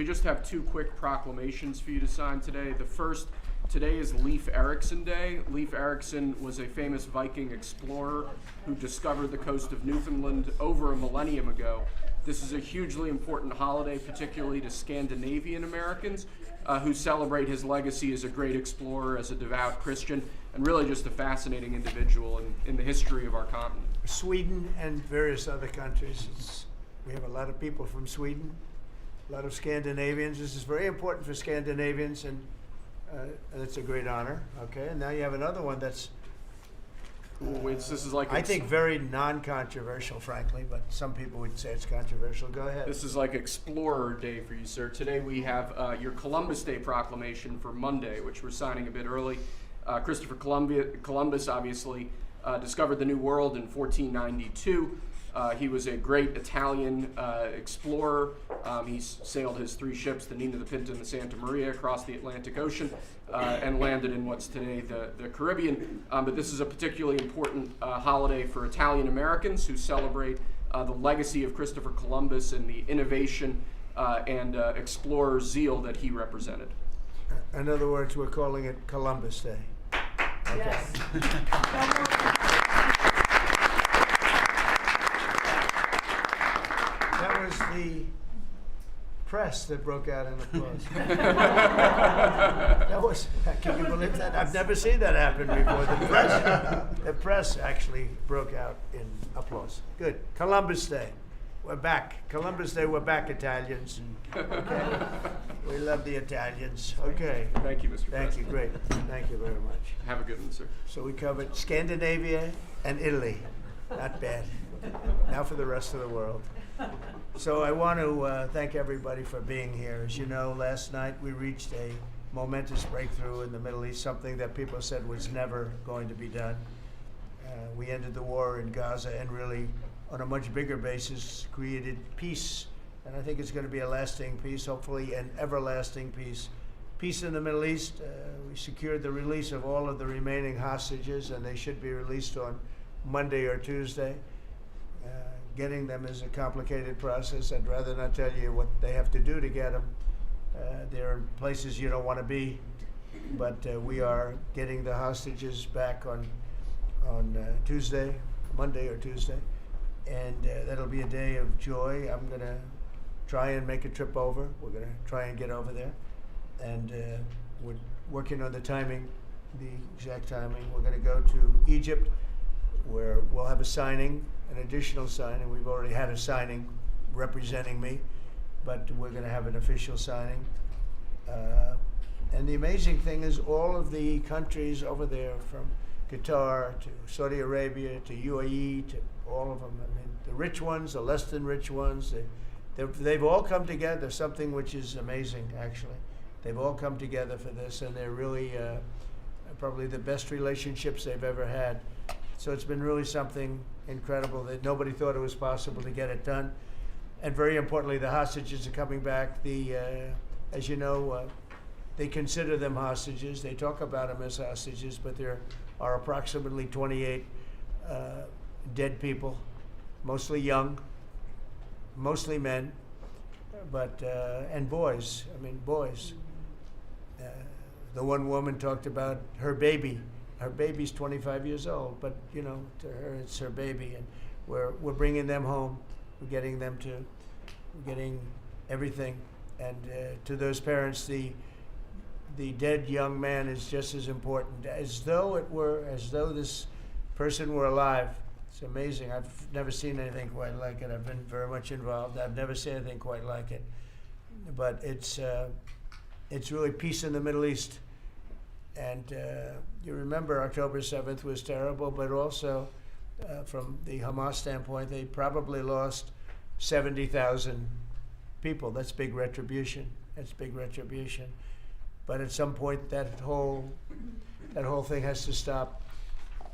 we just have two quick proclamations for you to sign today. The first, today is Leif Erikson Day. Leif Erikson was a famous Viking explorer who discovered the coast of Newfoundland over a millennium ago. This is a hugely important holiday, particularly to Scandinavian Americans who celebrate his legacy as a great explorer, as a devout Christian, and really just a fascinating individual in the history of our continent. Sweden and various other countries. We have a lot of people from Sweden, a lot of Scandinavians. This is very important for Scandinavians, and it's a great honor. Okay, and now you have another one that's, This is like I think, very non-controversial, frankly, but some people would say it's controversial. Go ahead. This is like Explorer Day for you, sir. Today we have your Columbus Day proclamation for Monday, which we're signing a bit early. Christopher Columbus obviously discovered the New World in 1492. He was a great Italian explorer. He sailed his 3 ships, the Nina, the Pinta, and the Santa Maria, across the Atlantic Ocean and landed in what's today the Caribbean. But this is a particularly important holiday for Italian Americans who celebrate the legacy of Christopher Columbus and the innovation and explorer zeal that he represented. In other words, we're calling it Columbus Day. Okay. Yes. That was the press that broke out in applause. Can you believe that? I've never seen that happen before. The press actually broke out in applause. Good. Columbus Day. We're back. Columbus Day, we're back, Italians. Okay. We love the Italians. Okay. Thank you, Mr. Thank you. President. Great. Thank you very much. Have a good one, sir. So we covered Scandinavia and Italy. Not bad. Now for the rest of the world. So I want to thank everybody for being here. As you know, last night we reached a momentous breakthrough in the Middle East, something that people said was never going to be done. We ended the war in Gaza and really, on a much bigger basis, created peace. And I think it's going to be a lasting peace, hopefully an everlasting peace. Peace in the Middle East. We secured the release of all of the remaining hostages, and they should be released on Monday or Tuesday. Getting them is a complicated process. I'd rather not tell you what they have to do to get them. They're in places you don't want to be, but we are getting the hostages back on Tuesday, Monday or Tuesday, and that'll be a day of joy. I'm going to try and make a trip over. We're going to try and get over there, and we're working on the timing, the exact timing. We're going to go to Egypt, where we'll have a signing, an additional signing. We've already had a signing representing me, but we're going to have an official signing. And the amazing thing is all of the countries over there, from Qatar to Saudi Arabia to UAE to all of them, I mean, the rich ones, the less than rich ones, they've all come together, something which is amazing, actually. They've all come together for this, and they're really probably the best relationships they've ever had. So it's been really something incredible that nobody thought it was possible to get it done. And very importantly, the hostages are coming back. As you know, they consider them hostages. They talk about them as hostages, but there are approximately 28 dead people, mostly young, mostly men, but and boys. I mean, boys. The one woman talked about her baby. Her baby's 25 years old, but you know, to her it's her baby, and we're bringing them home. We're getting everything, and to those parents, the dead young man is just as important, as though this person were alive. It's amazing. I've never seen anything quite like it. I've been very much involved. I've never seen anything quite like it, but it's really peace in the Middle East. And you remember October 7th was terrible, but also from the Hamas standpoint, they probably lost 70,000 people. That's big retribution. That's big retribution. But at some point, that whole thing has to stop,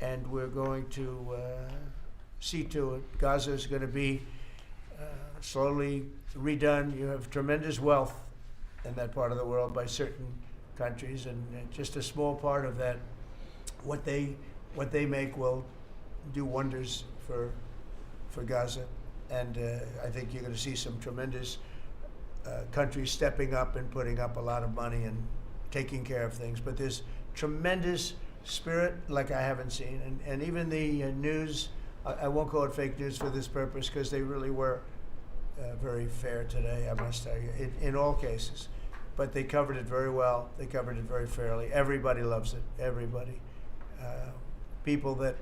and we're going to see to it. Gaza is going to be slowly redone. You have tremendous wealth in that part of the world by certain countries, and just a small part of that, what they make will do wonders for Gaza, and I think you're going to see some tremendous countries stepping up and putting up a lot of money and taking care of things. But there's tremendous spirit like I haven't seen. And even the news, I won't call it fake news for this purpose because they really were very fair today, I must tell you, in all cases. But they covered it very well. They covered it very fairly. Everybody loves it, everybody. People that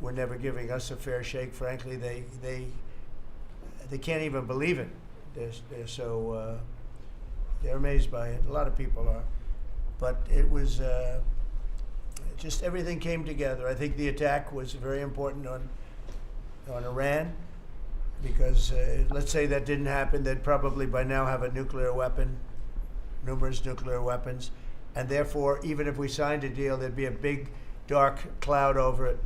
were never giving us a fair shake, frankly, they can't even believe it. They're so, they're amazed by it. A lot of people are. But it was, just everything came together. I think the attack was very important on Iran because let's say that didn't happen, they'd probably by now have a nuclear weapon, numerous nuclear weapons, and therefore even if we signed a deal, there'd be a big dark cloud over it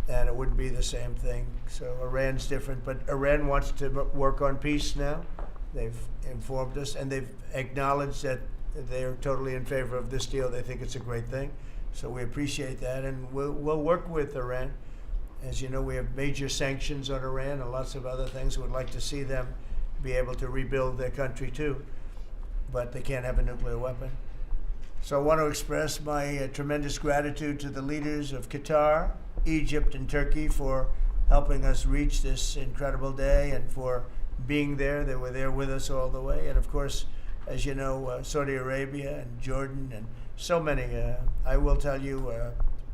and it wouldn't be the same thing. So Iran's different, but Iran wants to work on peace now. They've informed us and they've acknowledged that they're totally in favor of this deal. They think it's a great thing. So we appreciate that, and we'll work with Iran. As you know, we have major sanctions on Iran and lots of other things. We'd like to see them be able to rebuild their country too, but they can't have a nuclear weapon. So I want to express my tremendous gratitude to the leaders of Qatar, Egypt, and Turkey for helping us reach this incredible day and for being there. They were there with us all the way. And of course, as you know, Saudi Arabia and Jordan and so many. I will tell you,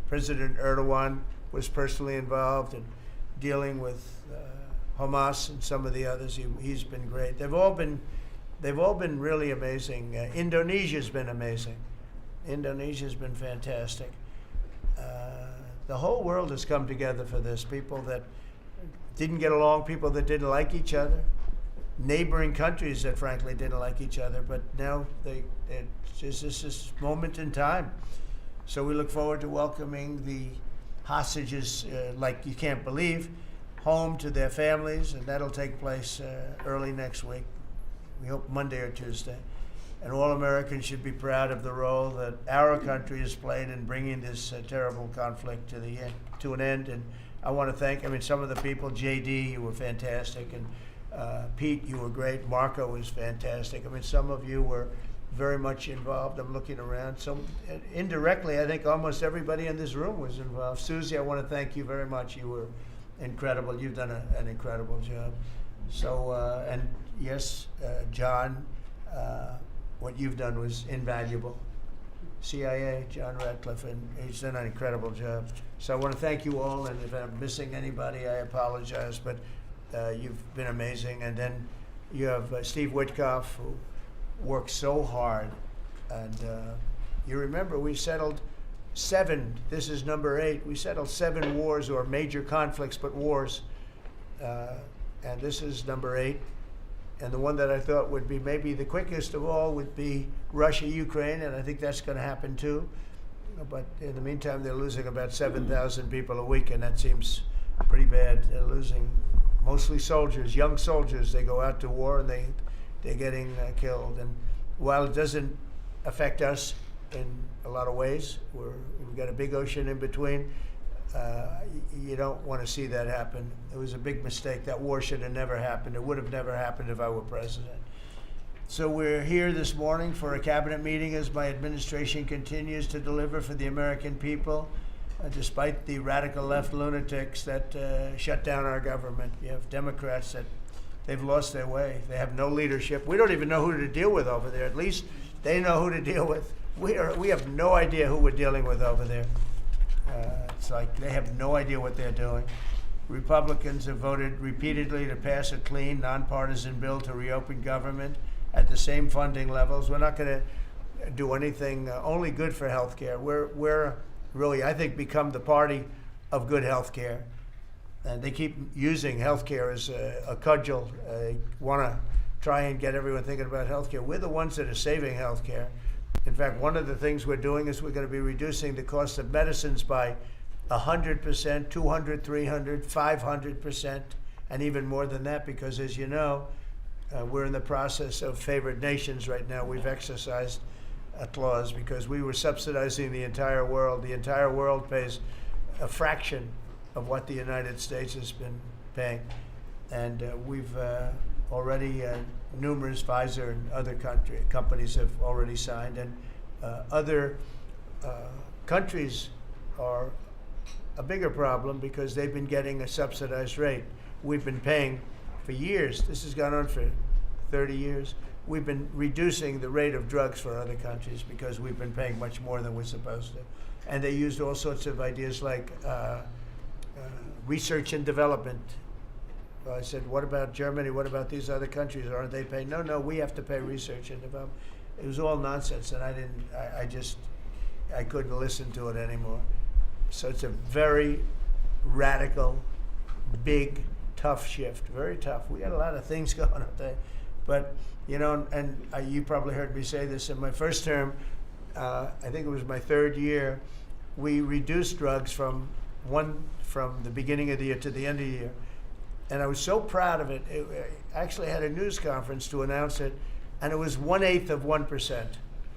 President Erdogan was personally involved in dealing with Hamas and some of the others. He's been great. They've all been really amazing. Indonesia's been amazing. Indonesia's been fantastic. The whole world has come together for this. People that didn't get along, people that didn't like each other, neighboring countries that frankly didn't like each other, but now it's just this moment in time. So we look forward to welcoming the hostages, like you can't believe, home to their families, and that'll take place early next week. We hope Monday or Tuesday. And all Americans should be proud of the role that our country has played in bringing this terrible conflict to an end. And I want to thank, some of the people, JD, you were fantastic, and Pete, you were great. Marco was fantastic. Some of you were very much involved. I'm looking around. So indirectly, I think almost everybody in this room was involved. Susie, I want to thank you very much. You were incredible. You've done an incredible job. So, and yes, John, what you've done was invaluable. CIA, John Radcliffe, and he's done an incredible job. So I want to thank you all, and if I'm missing anybody, I apologize, but you've been amazing. And then you have Steve Witkoff, who worked so hard. And you remember we settled 7, this is number 8, we settled 7 wars or major conflicts, but wars. And this is number 8. And the one that I thought would be maybe the quickest of all would be Russia-Ukraine, and I think that's going to happen too. But in the meantime, they're losing about 7,000 people a week, and that seems pretty bad. They're losing mostly soldiers, young soldiers. They go out to war, and they're getting killed. And while it doesn't affect us in a lot of ways, we've got a big ocean in between, you don't want to see that happen. It was a big mistake. That war should have never happened. It would have never happened if I were president. So we're here this morning for a cabinet meeting as my administration continues to deliver for the American people, despite the radical left lunatics that shut down our government. You have Democrats that they've lost their way. They have no leadership. We don't even know who to deal with over there. At least they know who to deal with. We have no idea who we're dealing with over there. It's like they have no idea what they're doing. Republicans have voted repeatedly to pass a clean, nonpartisan bill to reopen government at the same funding levels. We're not going to do anything only good for health care. We're really, I think, become the party of good health care. And they keep using health care as a cudgel. They want to try and get everyone thinking about health care. We're the ones that are saving health care. In fact, one of the things we're doing is we're going to be reducing the cost of medicines by 100%, 200, 300, 500%, and even more than that, because as you know, we're in the process of favored nations right now. We've exercised a clause because we were subsidizing the entire world. The entire world pays a fraction of what the United States has been paying. And we've already numerous Pfizer and other companies have already signed, and other countries are a bigger problem because they've been getting a subsidized rate. We've been paying for years. This has gone on for 30 years. We've been reducing the rate of drugs for other countries because we've been paying much more than we're supposed to. And they used all sorts of ideas like research and development. Well, I said, what about Germany? What about these other countries? Aren't they paying? No, we have to pay research and development. It was all nonsense, and I couldn't listen to it anymore. So it's a very radical, big, tough shift. Very tough. We got a lot of things going on there. But, you know, and you probably heard me say this in my first term, I think it was my third year, we reduced drugs from the beginning of the year to the end of the year. And I was so proud of it. I actually had a news conference to announce it, and it was 1/8 of 1%.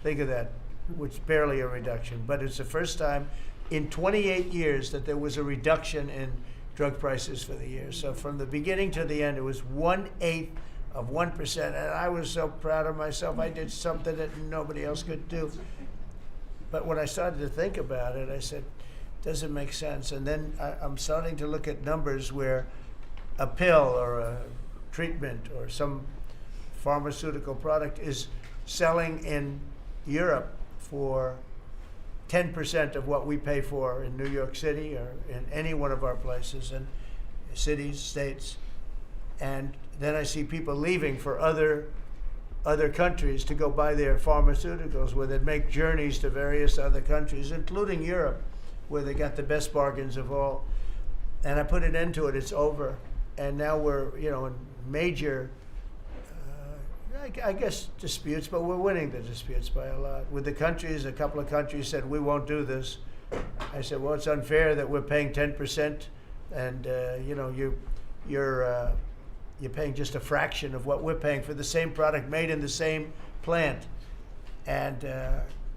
Think of that, which is barely a reduction. But it's the first time in 28 years that there was a reduction in drug prices for the year. So from the beginning to the end, it was 1/8 of 1%. And I was so proud of myself. I did something that nobody else could do. But when I started to think about it, I said, doesn't make sense. And then I'm starting to look at numbers where a pill or a treatment or some pharmaceutical product is selling in Europe for 10% of what we pay for in New York City or in any one of our places and cities, states. And then I see people leaving for other countries to go buy their pharmaceuticals, where they make journeys to various other countries, including Europe, where they got the best bargains of all. And I put an end to it. It's over. And now we're, in major, I guess, disputes, but we're winning the disputes by a lot. With the countries, a couple of countries said, we won't do this. I said, well, it's unfair that we're paying 10%, and, you're paying just a fraction of what we're paying for the same product made in the same plant. And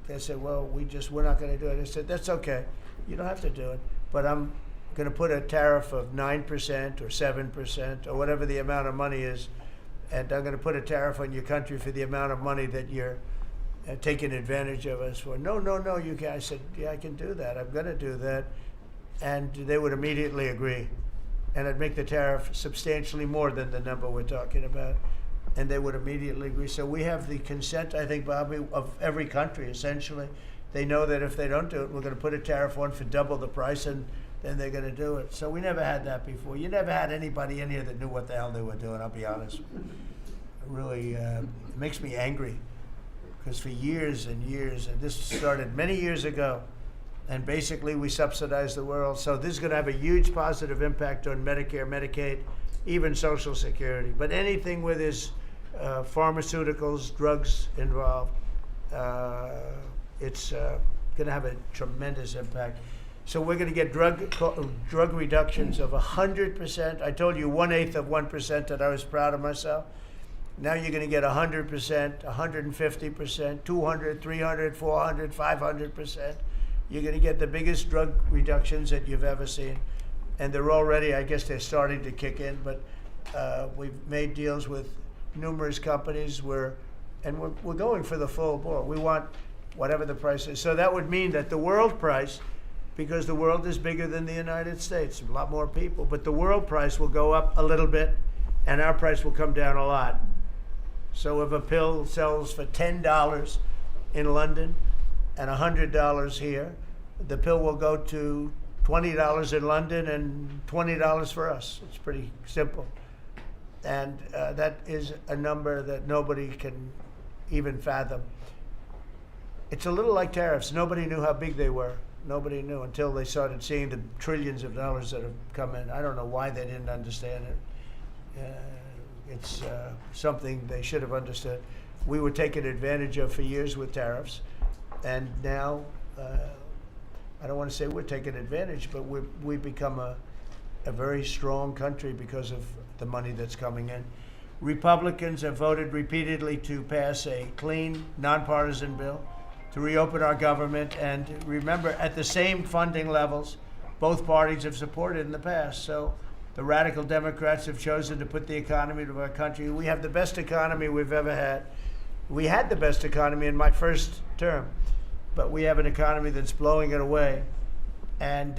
they said, well, we're not going to do it. I said, that's okay. You don't have to do it. But I'm going to put a tariff of 9% or 7% or whatever the amount of money is. And I'm going to put a tariff on your country for the amount of money that you're taking advantage of us for. No, you can't. I said, yeah, I can do that. I'm going to do that. And they would immediately agree. And I'd make the tariff substantially more than the number we're talking about. And they would immediately agree. So we have the consent, I think, Bobby, of every country, essentially. They know that if they don't do it, we're going to put a tariff on for double the price, and then they're going to do it. So we never had that before. You never had anybody in here that knew what the hell they were doing, I'll be honest. It really it makes me angry, because for years and years, and this started many years ago, and basically we subsidize the world. So this is going to have a huge positive impact on Medicare, Medicaid, even Social Security. But anything where there's pharmaceuticals, drugs involved, it's going to have a tremendous impact. So we're going to get drug reductions of 100%. I told you 1/8 of 1% that I was proud of myself. Now you're going to get 100%, 150%, 200, 300, 400, 500%. You're going to get the biggest drug reductions that you've ever seen. And they're already, I guess they're starting to kick in, but we've made deals with numerous companies and we're going for the full board. We want whatever the price is. So that would mean that the world price, because the world is bigger than the United States, a lot more people, but the world price will go up a little bit and our price will come down a lot. So if a pill sells for $10 in London and $100 here, the pill will go to $20 in London and $20 for us. It's pretty simple. And that is a number that nobody can even fathom. It's a little like tariffs. Nobody knew how big they were. Nobody knew until they started seeing the trillions of dollars that have come in. I don't know why they didn't understand it. It's something they should have understood. We were taken advantage of for years with tariffs, and now I don't want to say we're taking advantage, but we've become a very strong country because of the money that's coming in. Republicans have voted repeatedly to pass a clean, nonpartisan bill to reopen our government, and remember, at the same funding levels both parties have supported in the past. So The radical Democrats have chosen to put the economy of our country. We have the best economy we've ever had. We had the best economy in my first term, but we have an economy that's blowing it away. And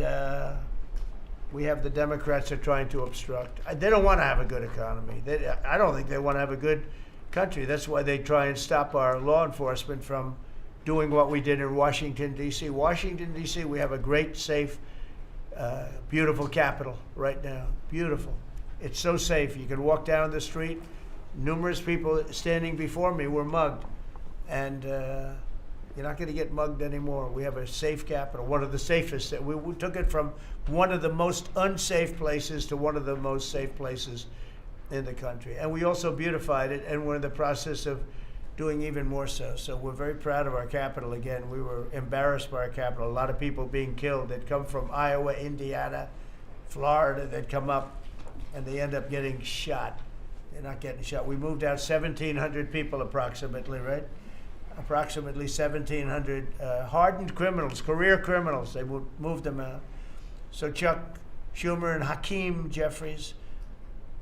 we have the Democrats that are trying to obstruct. They don't want to have a good economy. I don't think they want to have a good country. That's why they try and stop our law enforcement from doing what we did in Washington, D.C. Washington, D.C., we have a great, safe, beautiful capital right now. Beautiful. It's so safe. You can walk down the street. Numerous people standing before me were mugged. And you're not going to get mugged anymore. We have a safe capital, one of the safest. We took it from one of the most unsafe places to one of the most safe places in the country. And we also beautified it, and we're in the process of doing even more so. So we're very proud of our capital again. We were embarrassed by our capital. A lot of people being killed that come from Iowa, Indiana, Florida, that come up, and they end up getting shot. They're not getting shot. We moved out 1,700 people approximately, right? Approximately 1,700 hardened criminals, career criminals. They moved them out. So Chuck Schumer and Hakeem Jeffries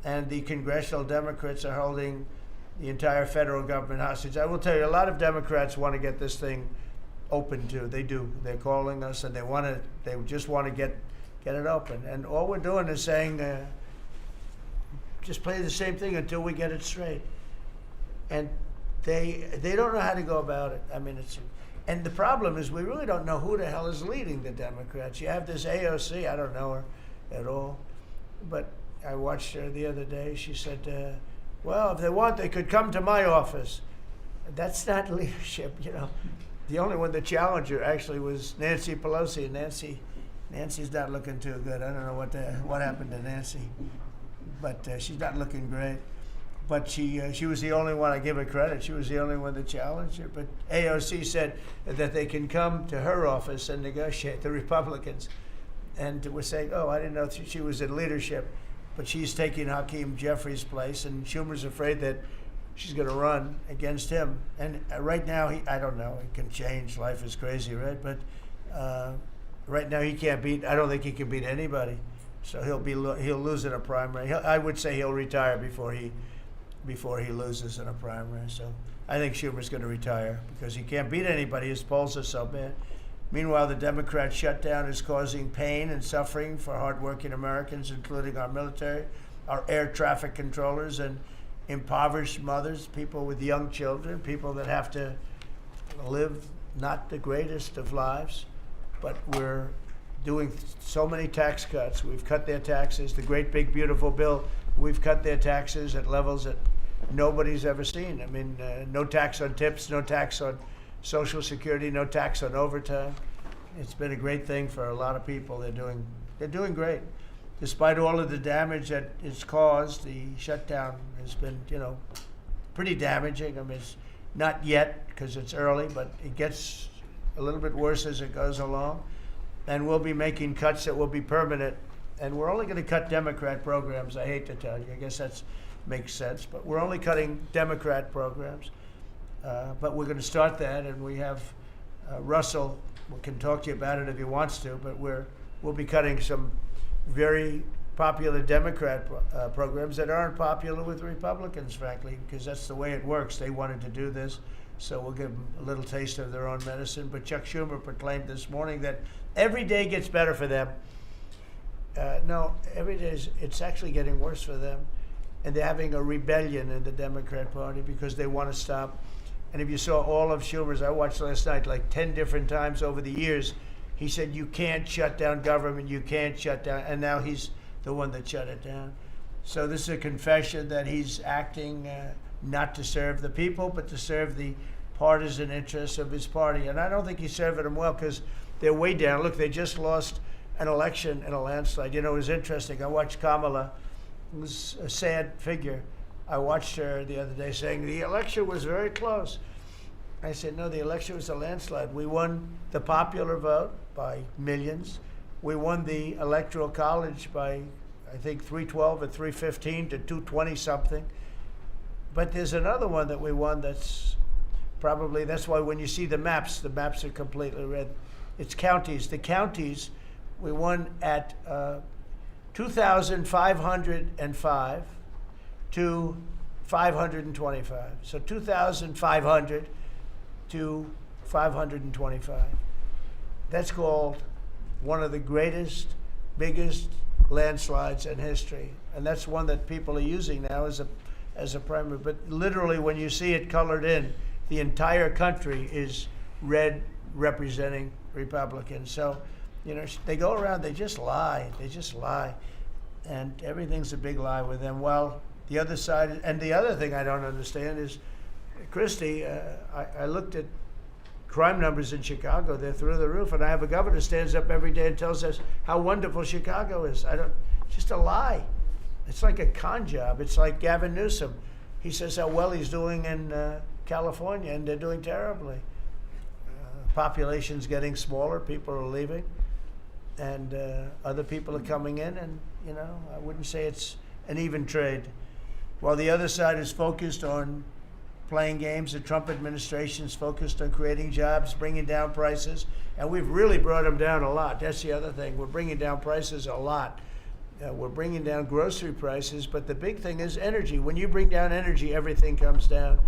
and the congressional Democrats are holding the entire federal government hostage. I will tell you, a lot of Democrats want to get this thing open too. They do. They're calling us, and they just want to get it open. And all we're doing is saying, just play the same thing until we get it straight. And they don't know how to go about it. I mean, and the problem is we really don't know who the hell is leading the Democrats. You have this AOC, I don't know her at all, but I watched her the other day. She said, well, if they want, they could come to my office. That's not leadership, you know. The only one that challenged her actually was Nancy Pelosi. Nancy's not looking too good. I don't know what happened to Nancy, but she's not looking great. But she was the only one, I give her credit, she was the only one that challenged her. But AOC said that they can come to her office and negotiate, the Republicans. And we're saying, oh, I didn't know she was in leadership. But she's taking Hakeem Jeffries' place, and Schumer's afraid that she's going to run against him. And right now, I don't know, it can change, life is crazy, right? But right now he can't beat, I don't think he can beat anybody. So he'll lose in a primary. I would say he'll retire before he loses in a primary. So I think Schumer's going to retire because he can't beat anybody. His polls are so bad. Meanwhile, the Democrat shutdown is causing pain and suffering for hardworking Americans, including our military, our air traffic controllers, and impoverished mothers, people with young children, people that have to live not the greatest of lives. But we're doing so many tax cuts. We've cut their taxes. The great big beautiful bill, we've cut their taxes at levels that nobody's ever seen. I mean, no tax on tips, no tax on Social Security, no tax on overtime. It's been a great thing for a lot of people. They're doing great. Despite all of the damage that it's caused, the shutdown has been, pretty damaging. I mean, it's not yet because it's early, but it gets a little bit worse as it goes along. And we'll be making cuts that will be permanent. And we're only going to cut Democrat programs. I hate to tell you. I guess that makes sense. But we're only cutting Democrat programs. But we're going to start that, and we have Russell can talk to you about it if he wants to, but we'll be cutting some very popular Democrat programs that aren't popular with Republicans, frankly, because that's the way it works. They wanted to do this, so we'll give them a little taste of their own medicine. But Chuck Schumer proclaimed this morning that every day gets better for them. No, every day it's actually getting worse for them. And they're having a rebellion in the Democrat Party because they want to stop. And if you saw all of Schumer's, I watched last night like 10 different times over the years, he said, you can't shut down government, you can't shut down, and now he's the one that shut it down. So this is a confession that he's acting not to serve the people, but to serve the partisan interests of his party. And I don't think he's serving them well because they're way down. Look, they just lost an election in a landslide. It was interesting. I watched Kamala. It was a sad figure. I watched her the other day saying the election was very close. I said, no, the election was a landslide. We won the popular vote by millions. We won the Electoral College by, I think, 312 or 315 to 220 something. But there's another one that we won that's why when you see the maps are completely red. It's counties. The counties, we won at 2,505 to 525. So 2,500 to 525. That's called one of the greatest, biggest landslides in history. And that's one that people are using now as a primary. But literally, when you see it colored in, the entire country is red representing Republicans. So, you know, they go around, they just lie. They just lie. And everything's a big lie with them. Well, the other side, and the other thing I don't understand is, Christie, I looked at crime numbers in Chicago. They're through the roof. And I have a governor who stands up every day and tells us how wonderful Chicago is. Just a lie. It's like a con job. It's like Gavin Newsom. He says how well he's doing in California, and they're doing terribly. Population's getting smaller. People are leaving. And other people are coming in. And, you know, I wouldn't say it's an even trade. While the other side is focused on playing games, the Trump administration is focused on creating jobs, bringing down prices, and we've really brought them down a lot. That's the other thing. We're bringing down prices a lot. We're bringing down grocery prices, but the big thing is energy. When you bring down energy, everything comes down,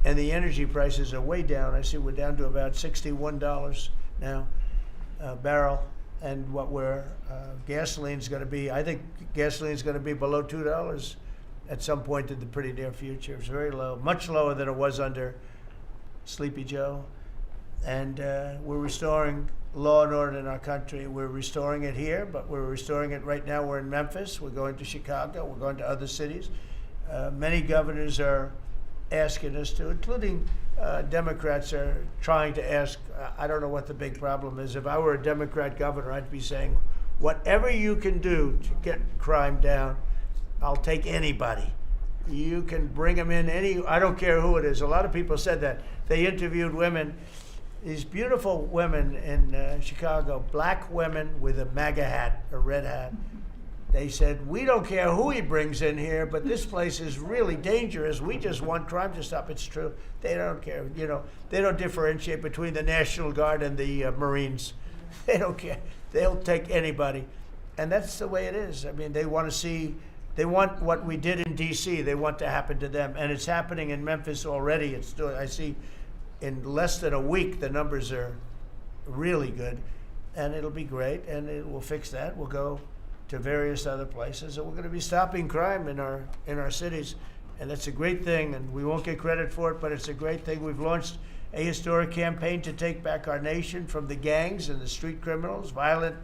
and the energy prices are way down. I see we're down to about $61 now a barrel, and what gasoline's going to be, I think gasoline's going to be below $2 at some point in the pretty near future. It's very low, much lower than it was under Sleepy Joe. And we're restoring law and order in our country. We're restoring it here, but we're restoring it right now. We're in Memphis. We're going to Chicago. We're going to other cities. Many governors are asking us to, including Democrats are trying to ask. I don't know what the big problem is. If I were a Democrat governor, I'd be saying, whatever you can do to get crime down, I'll take anybody. You can bring them in I don't care who it is. A lot of people said that. They interviewed women, these beautiful women in Chicago, black women with a MAGA hat, a red hat. They said, we don't care who he brings in here, but this place is really dangerous. We just want crime to stop. It's true. They don't care. You know, they don't differentiate between the National Guard and the Marines. They don't care. They'll take anybody. And that's the way it is. I mean, they want what we did in D.C., they want to happen to them. And it's happening in Memphis already. I see in less than a week, the numbers are really good. And it'll be great, and we'll fix that. We'll go to various other places, and we're going to be stopping crime in our cities. And that's a great thing, and we won't get credit for it, but it's a great thing. We've launched a historic campaign to take back our nation from the gangs and the street criminals, violent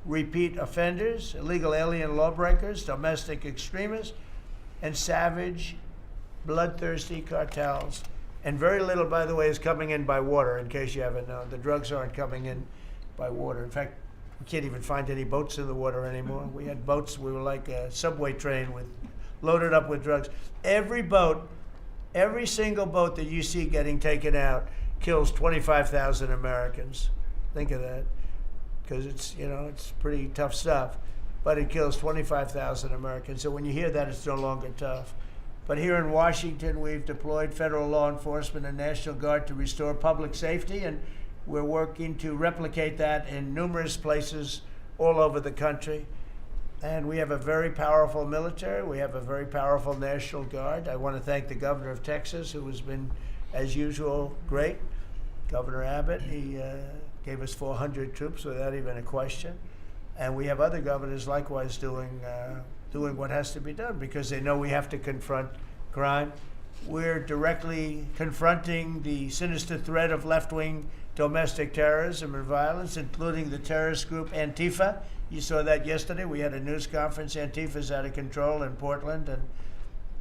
repeat offenders, illegal alien lawbreakers, domestic extremists, and savage, bloodthirsty cartels. And very little, by the way, is coming in by water, in case you haven't known. The drugs aren't coming in by water. In fact, we can't even find any boats in the water anymore. We had boats, we were like a subway train loaded up with drugs. Every single boat that you see getting taken out kills 25,000 Americans. Think of that. Because it's pretty tough stuff, but it kills 25,000 Americans. So when you hear that, it's no longer tough. But here in Washington, we've deployed federal law enforcement and National Guard to restore public safety, and we're working to replicate that in numerous places all over the country. And we have a very powerful military. We have a very powerful National Guard. I want to thank the governor of Texas, who has been, as usual, great. Governor Abbott, he gave us 400 troops without even a question. And we have other governors likewise doing what has to be done because they know we have to confront crime. We're directly confronting the sinister threat of left-wing domestic terrorism and violence, including the terrorist group Antifa. You saw that yesterday. We had a news conference. Antifa's out of control in Portland and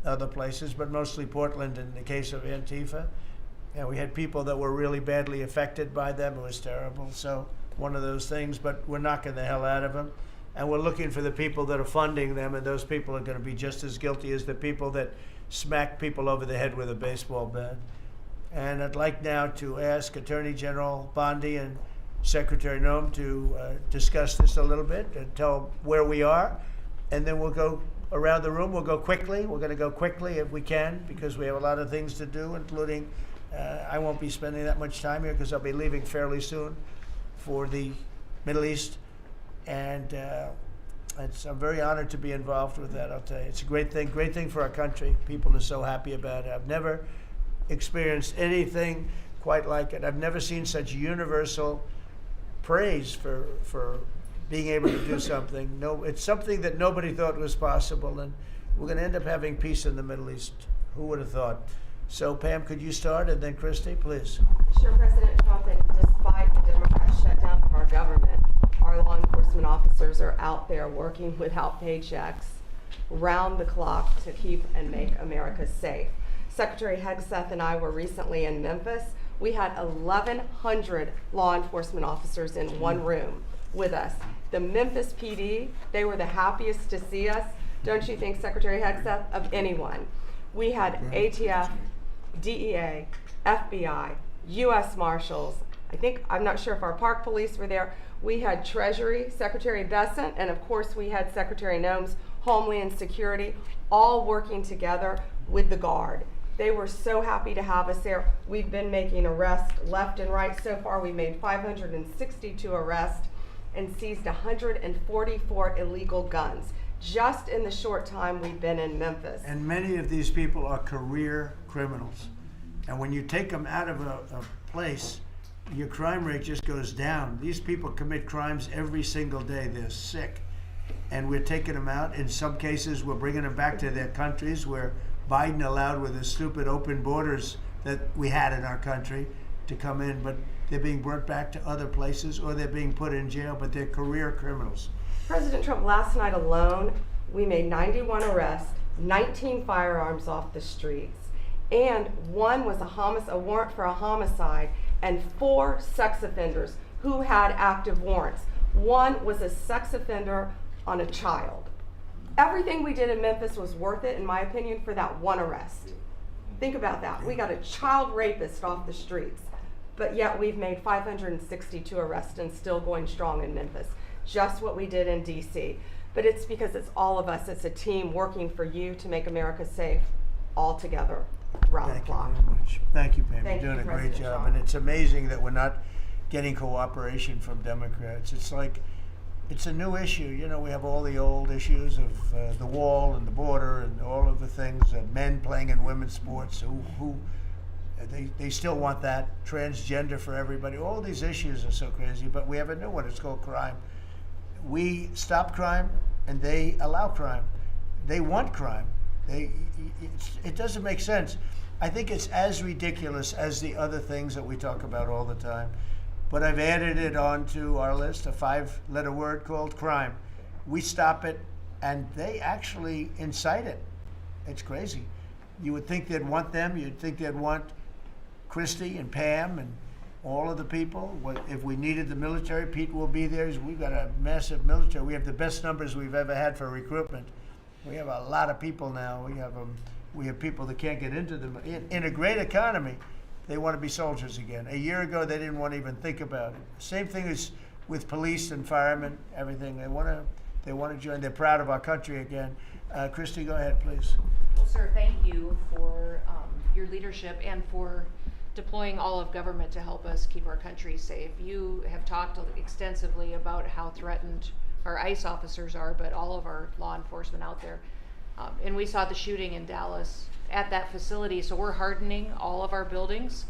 other places, but mostly Portland in the case of Antifa. And we had people that were really badly affected by them. It was terrible. So one of those things, but we're knocking the hell out of them. And we're looking for the people that are funding them, and those people are going to be just as guilty as the people that smack people over the head with a baseball bat. And I'd like now to ask Attorney General Bondi and Secretary Noem to discuss this a little bit and tell where we are. And then we'll go around the room. We'll go quickly. We're going to go quickly if we can because we have a lot of things to do, including I won't be spending that much time here because I'll be leaving fairly soon for the Middle East. And I'm very honored to be involved with that, I'll tell you. It's a great thing for our country. People are so happy about it. I've never experienced anything quite like it. I've never seen such universal praise for being able to do something. No, it's something that nobody thought was possible, and we're going to end up having peace in the Middle East. Who would have thought? So, Pam, could you start, and then Christy, please. Sure, President Trump, and despite the Democrat shutdown of our government, our law enforcement officers are out there working without paychecks, round the clock to keep and make America safe. Secretary Hegseth and I were recently in Memphis. We had 1,100 law enforcement officers in one room with us. The Memphis PD, they were the happiest to see us, don't you think, Secretary Hegseth, of anyone. We had ATF, DEA, FBI, U.S. Marshals. I'm not sure if our park police were there. We had Treasury, Secretary Bessent, and of course we had Secretary Noem's Homeland Security, all working together with the Guard. They were so happy to have us there. We've been making arrests left and right. So far, we made 562 arrests and seized 144 illegal guns just in the short time we've been in Memphis. And many of these people are career criminals. And when you take them out of a place, your crime rate just goes down. These people commit crimes every single day. They're sick. And we're taking them out. In some cases, we're bringing them back to their countries where Biden allowed, with the stupid open borders that we had in our country, to come in. But they're being brought back to other places, or they're being put in jail, but they're career criminals. President Trump, last night alone, we made 91 arrests, 19 firearms off the streets, and one was a warrant for a homicide, and 4 sex offenders who had active warrants. One was a sex offender on a child. Everything we did in Memphis was worth it, in my opinion, for that one arrest. Think about that. We got a child rapist off the streets, but yet we've made 562 arrests and still going strong in Memphis. Just what we did in D.C. But it's because it's all of us. It's a team working for you to make America safe, all together, round the clock. Thank you very much. Thank you, Pam. Thank You're doing you, a great President job. Trump. And it's amazing that we're not getting cooperation from Democrats. It's like, it's a new issue. You know, we have all the old issues of the wall and the border and all of the things, men playing in women's sports, they still want that, transgender for everybody. All these issues are so crazy, but we have a new one. It's called crime. We stop crime, and they allow crime. They want crime. It doesn't make sense. I think it's as ridiculous as the other things that we talk about all the time. But I've added it onto our list, a 5-letter word called crime. We stop it, and they actually incite it. It's crazy. You would think they'd want them. You'd think they'd want Christy and Pam and all of the people. If we needed the military, Pete will be there. We've got a massive military. We have the best numbers we've ever had for recruitment. We have a lot of people now. We have people that can't get into them. In a great economy, they want to be soldiers again. A year ago, they didn't want to even think about it. Same thing as with police and firemen, everything. They want to join. They're proud of our country again. Christy, go ahead, please. Well, sir, thank you for your leadership and for deploying all of government to help us keep our country safe. You have talked extensively about how threatened our ICE officers are, but all of our law enforcement out there. And we saw the shooting in Dallas at that facility, so we're hardening all of our buildings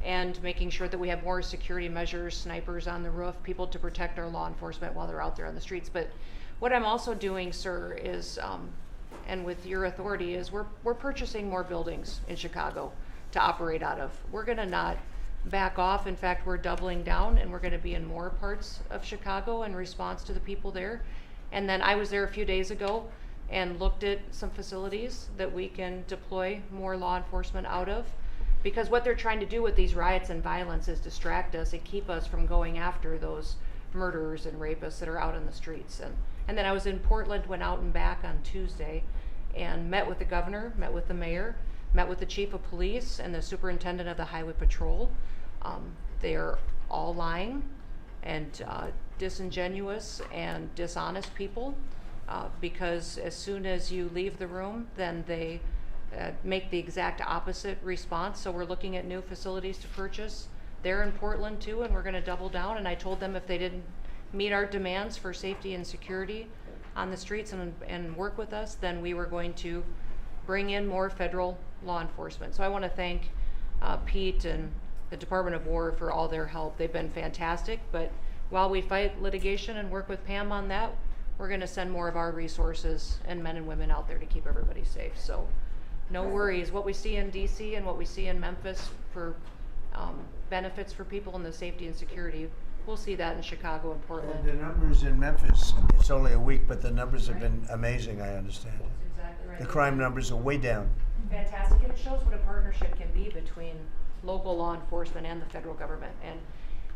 and making sure that we have more security measures, snipers on the roof, people to protect our law enforcement while they're out there on the streets. But what I'm also doing, sir, is, and with your authority, is we're purchasing more buildings in Chicago to operate out of. We're gonna not back off. In fact, we're doubling down, and we're gonna be in more parts of Chicago in response to the people there. And then I was there a few days ago and looked at some facilities that we can deploy more law enforcement out of, because what they're trying to do with these riots and violence is distract us and keep us from going after those murderers and rapists that are out on the streets. And then I was in Portland, went out and back on Tuesday and met with the governor, met with the mayor, met with the chief of police and the superintendent of the highway patrol. They're all lying and disingenuous and dishonest people, because as soon as you leave the room, then they make the exact opposite response. So we're looking at new facilities to purchase. They're in Portland too, and we're going to double down. And I told them if they didn't meet our demands for safety and security, on the streets and work with us, then we were going to bring in more federal law enforcement. So I want to thank Pete and the Department of War for all their help. They've been fantastic, but while we fight litigation and work with Pam on that, we're going to send more of our resources and men and women out there to keep everybody safe. So no worries. What we see in DC and what we see in Memphis for benefits for people in the safety and security, we'll see that in Chicago and Portland. The numbers in Memphis, it's only a week, but the numbers have been amazing, I understand. That's exactly right. The crime numbers are way down. Fantastic, and it shows what a partnership can be between local law enforcement and the federal government. And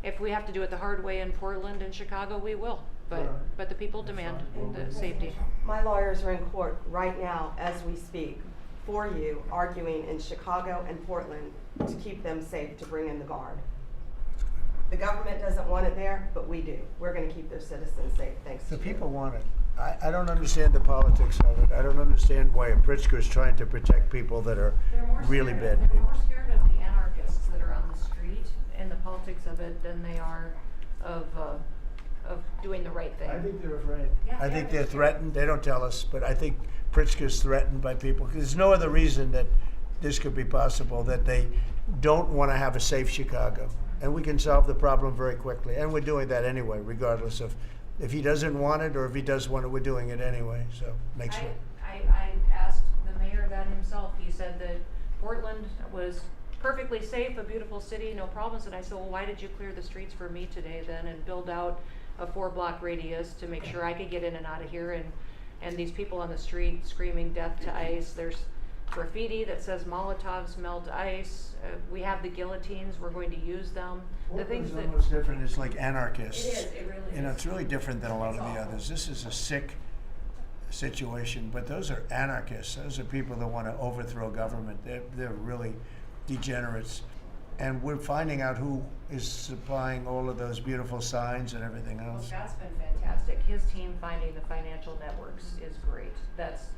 if we have to do it the hard way in Portland and Chicago, we will. But the people demand the safety. My lawyers are in court right now as we speak for you, arguing in Chicago and Portland to keep them safe, to bring in the guard. The government doesn't want it there, but we do. We're going to keep their citizens safe, thanks to The you. people want it. I don't understand the politics of it. I don't understand why Pritzker is trying to protect people that are really bad They're people. more scared of the anarchists that are on the street and the politics of it than they are of doing the right thing. I think they're afraid. Yeah, I they think are. they're threatened. They don't tell us, but I think Pritzker's threatened by people. 'Cause there's no other reason that this could be possible, that they don't want to have a safe Chicago. And we can solve the problem very quickly. And we're doing that anyway, regardless of if he doesn't want it or if he does want it, we're doing it anyway. So make sure. I asked the mayor that himself. He said that Portland was perfectly safe, a beautiful city, no problems. And I said, well, why did you clear the streets for me today then and build out a 4-block radius to make sure I could get in and out of here? And these people on the street screaming death to ICE. There's graffiti that says Molotovs melt ice. We have the guillotines. We're going to use them. The things that Almost different. It's like anarchists. It is, it really You know, is. it's really different than a lot of the others. This is a sick situation, but those are anarchists. Those are people that want to overthrow government. They're really degenerates. And we're finding out who is supplying all of those beautiful signs and everything Well, else. Scott's been fantastic. His team finding the financial networks is great. That's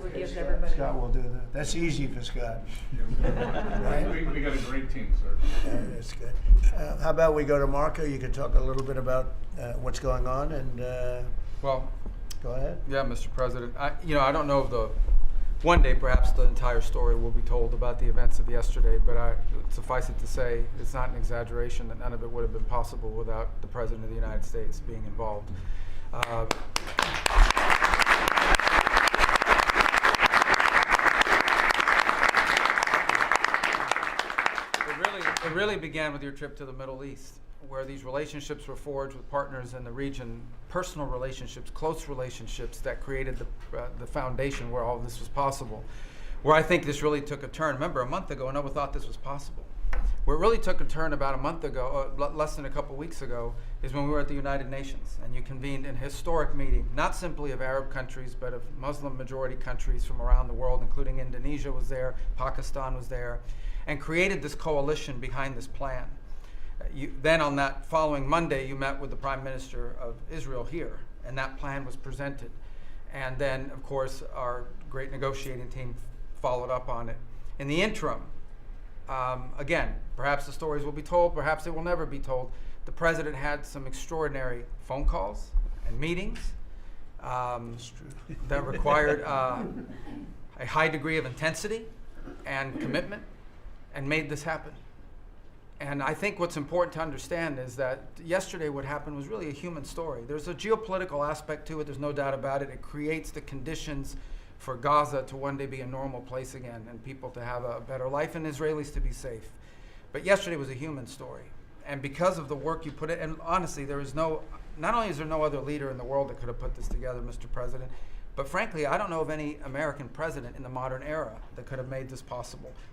what gives everybody. Scott will do that. That's easy for Scott. We got a great team, sir. That's good. How about we go to Marco? You can talk a little bit about what's going on, and Well, go ahead. yeah, Mr. President. I don't know if one day perhaps the entire story will be told about the events of yesterday, but suffice it to say, it's not an exaggeration that none of it would have been possible without the President of the United States being involved. It really began with your trip to the Middle East, where these relationships were forged with partners in the region, personal relationships, close relationships that created the foundation where all of this was possible. Where I think this really took a turn. Remember, a month ago, no one thought this was possible. Where it really took a turn about a month ago, less than a couple weeks ago, is when we were at the United Nations and you convened an historic meeting, not simply of Arab countries, but of Muslim majority countries from around the world, including Indonesia was there, Pakistan was there, and created this coalition behind this plan. Then on that following Monday, you met with the Prime Minister of Israel here, and that plan was presented. And then, of course, our great negotiating team followed up on it. In the interim, again, perhaps the stories will be told, perhaps they will never be told. The President had some extraordinary phone calls and meetings that required a high degree of intensity and commitment, and made this happen. And I think what's important to understand is that yesterday what happened was really a human story. There's a geopolitical aspect to it, there's no doubt about it. It creates the conditions for Gaza to one day be a normal place again and people to have a better life and Israelis to be safe. But yesterday was a human story. And because of the work you put in, and honestly, not only is there no other leader in the world that could have put this together, Mr. President, but frankly, I don't know of any American president in the modern era that could have made this possible.